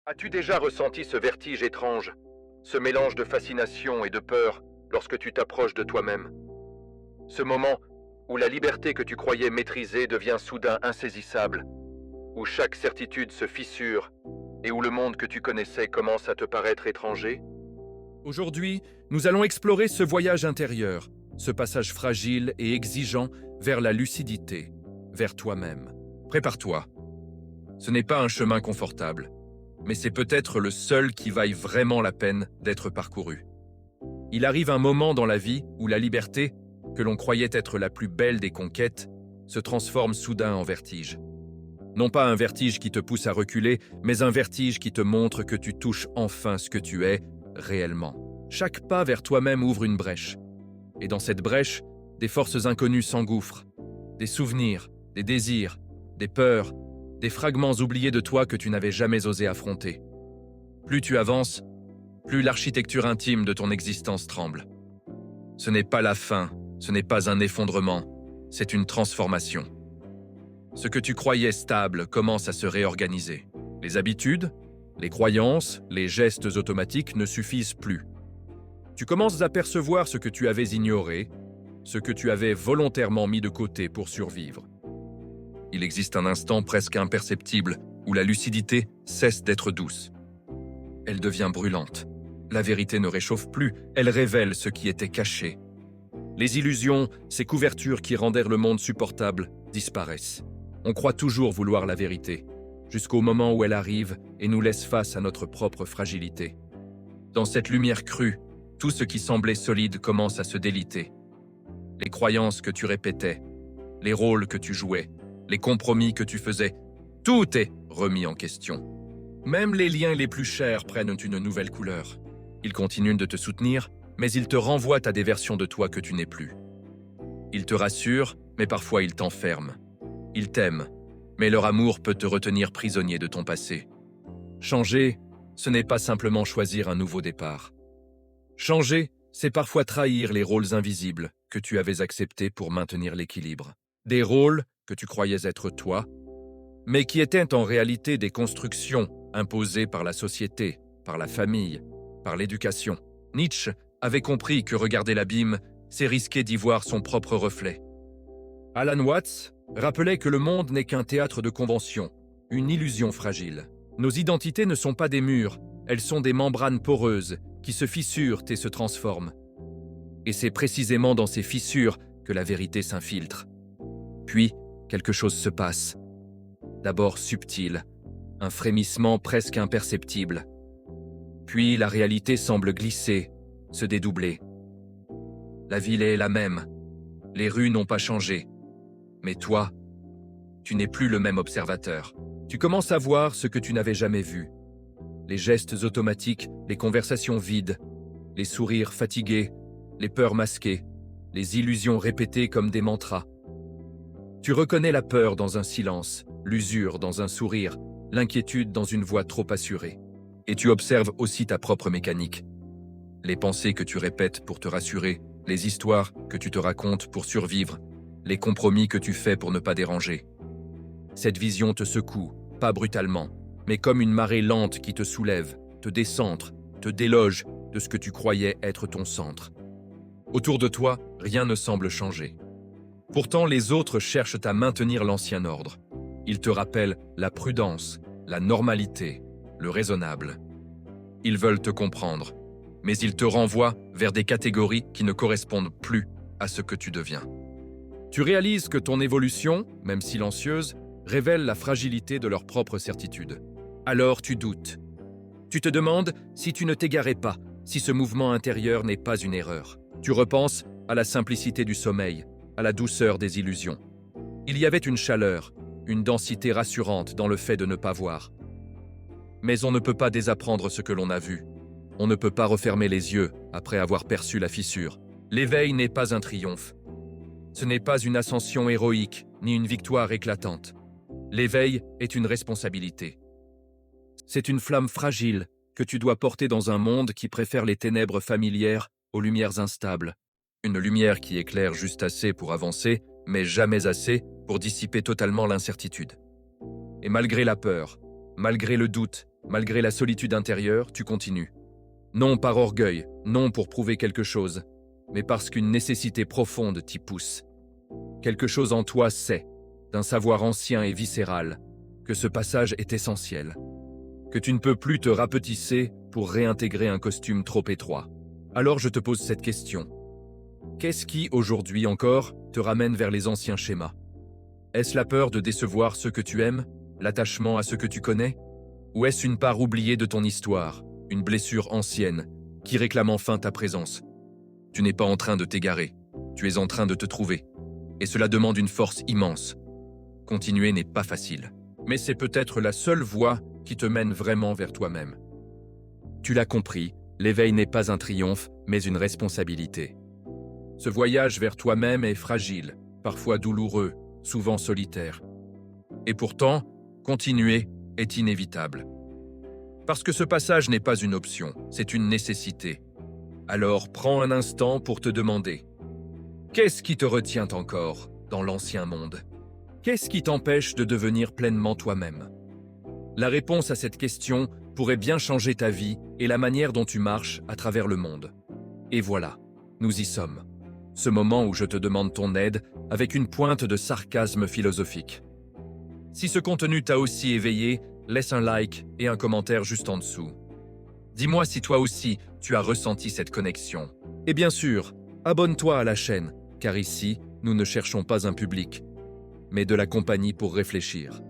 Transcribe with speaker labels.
Speaker 1: As-tu déjà ressenti ce vertige étrange, ce mélange de fascination et de peur lorsque tu t'approches de toi-même? Ce moment où la liberté que tu croyais maîtriser devient soudain insaisissable, où chaque certitude se fissure et où le monde que tu connaissais commence à te paraître étranger?
Speaker 2: Aujourd'hui, nous allons explorer ce voyage intérieur, ce passage fragile et exigeant vers la lucidité, vers toi-même. Prépare-toi. Ce n'est pas un chemin confortable, mais c'est peut-être le seul qui vaille vraiment la peine d'être parcouru. Il arrive un moment dans la vie où la liberté, que l'on croyait être la plus belle des conquêtes, se transforme soudain en vertige. Non pas un vertige qui te pousse à reculer, mais un vertige qui te montre que tu touches enfin ce que tu es réellement. Chaque pas vers toi-même ouvre une brèche. Et dans cette brèche, des forces inconnues s'engouffrent. Des souvenirs, des désirs, des peurs, des fragments oubliés de toi que tu n'avais jamais osé affronter. Plus tu avances, plus l'architecture intime de ton existence tremble. Ce n'est pas la fin, ce n'est pas un effondrement, c'est une transformation. Ce que tu croyais stable commence à se réorganiser. Les habitudes, les croyances, les gestes automatiques ne suffisent plus. Tu commences à percevoir ce que tu avais ignoré, ce que tu avais volontairement mis de côté pour survivre. Il existe un instant presque imperceptible où la lucidité cesse d'être douce. Elle devient brûlante. La vérité ne réchauffe plus, elle révèle ce qui était caché. Les illusions, ces couvertures qui rendèrent le monde supportable, disparaissent. On croit toujours vouloir la vérité, jusqu'au moment où elle arrive et nous laisse face à notre propre fragilité. Dans cette lumière crue, tout ce qui semblait solide commence à se déliter. Les croyances que tu répétais, les rôles que tu jouais, les compromis que tu faisais, tout est remis en question. Même les liens les plus chers prennent une nouvelle couleur. Ils continuent de te soutenir, mais ils te renvoient à des versions de toi que tu n'es plus. Ils te rassurent, mais parfois ils t'enferment. Ils t'aiment, mais leur amour peut te retenir prisonnier de ton passé. Changer, ce n'est pas simplement choisir un nouveau départ. Changer, c'est parfois trahir les rôles invisibles que tu avais acceptés pour maintenir l'équilibre. Des rôles que tu croyais être toi, mais qui étaient en réalité des constructions imposées par la société, par la famille, par l'éducation. Nietzsche avait compris que regarder l'abîme, c'est risquer d'y voir son propre reflet. Alan Watts rappelait que le monde n'est qu'un théâtre de conventions, une illusion fragile. Nos identités ne sont pas des murs, elles sont des membranes poreuses qui se fissurent et se transforment. Et c'est précisément dans ces fissures que la vérité s'infiltre. Puis, quelque chose se passe. D'abord subtil, un frémissement presque imperceptible. Puis la réalité semble glisser, se dédoubler. La ville est la même, les rues n'ont pas changé. Mais toi, tu n'es plus le même observateur. Tu commences à voir ce que tu n'avais jamais vu. Les gestes automatiques, les conversations vides, les sourires fatigués, les peurs masquées, les illusions répétées comme des mantras. Tu reconnais la peur dans un silence, l'usure dans un sourire, l'inquiétude dans une voix trop assurée. Et tu observes aussi ta propre mécanique. Les pensées que tu répètes pour te rassurer, les histoires que tu te racontes pour survivre, les compromis que tu fais pour ne pas déranger. Cette vision te secoue, pas brutalement, mais comme une marée lente qui te soulève, te décentre, te déloge de ce que tu croyais être ton centre. Autour de toi, rien ne semble changer. Pourtant, les autres cherchent à maintenir l'ancien ordre. Ils te rappellent la prudence, la normalité, le raisonnable. Ils veulent te comprendre, mais ils te renvoient vers des catégories qui ne correspondent plus à ce que tu deviens. Tu réalises que ton évolution, même silencieuse, révèle la fragilité de leur propre certitude. Alors tu doutes. Tu te demandes si tu ne t'égarais pas, si ce mouvement intérieur n'est pas une erreur. Tu repenses à la simplicité du sommeil, à la douceur des illusions. Il y avait une chaleur, une densité rassurante dans le fait de ne pas voir. Mais on ne peut pas désapprendre ce que l'on a vu. On ne peut pas refermer les yeux après avoir perçu la fissure. L'éveil n'est pas un triomphe. Ce n'est pas une ascension héroïque, ni une victoire éclatante. L'éveil est une responsabilité. C'est une flamme fragile que tu dois porter dans un monde qui préfère les ténèbres familières aux lumières instables. Une lumière qui éclaire juste assez pour avancer, mais jamais assez pour dissiper totalement l'incertitude. Et malgré la peur, malgré le doute, Malgré la solitude intérieure, tu continues. Non par orgueil, non pour prouver quelque chose, mais parce qu'une nécessité profonde t'y pousse. Quelque chose en toi sait, d'un savoir ancien et viscéral, que ce passage est essentiel, que tu ne peux plus te rapetisser pour réintégrer un costume trop étroit. Alors je te pose cette question. Qu'est-ce qui, aujourd'hui encore, te ramène vers les anciens schémas? Est-ce la peur de décevoir ceux que tu aimes, l'attachement à ceux que tu connais? Ou est-ce une part oubliée de ton histoire, une blessure ancienne, qui réclame enfin ta présence? Tu n'es pas en train de t'égarer, tu es en train de te trouver. Et cela demande une force immense. Continuer n'est pas facile, mais c'est peut-être la seule voie qui te mène vraiment vers toi-même. Tu l'as compris, l'éveil n'est pas un triomphe, mais une responsabilité. Ce voyage vers toi-même est fragile, parfois douloureux, souvent solitaire. Et pourtant, continuer est inévitable. Parce que ce passage n'est pas une option, c'est une nécessité. Alors prends un instant pour te demander, qu'est-ce qui te retient encore dans l'ancien monde? Qu'est-ce qui t'empêche de devenir pleinement toi-même? La réponse à cette question pourrait bien changer ta vie et la manière dont tu marches à travers le monde. Et voilà, nous y sommes. Ce moment où je te demande ton aide avec une pointe de sarcasme philosophique. Si ce contenu t'a aussi éveillé, laisse un like et un commentaire juste en dessous. Dis-moi si toi aussi tu as ressenti cette connexion. Et bien sûr, abonne-toi à la chaîne, car ici, nous ne cherchons pas un public, mais de la compagnie pour réfléchir.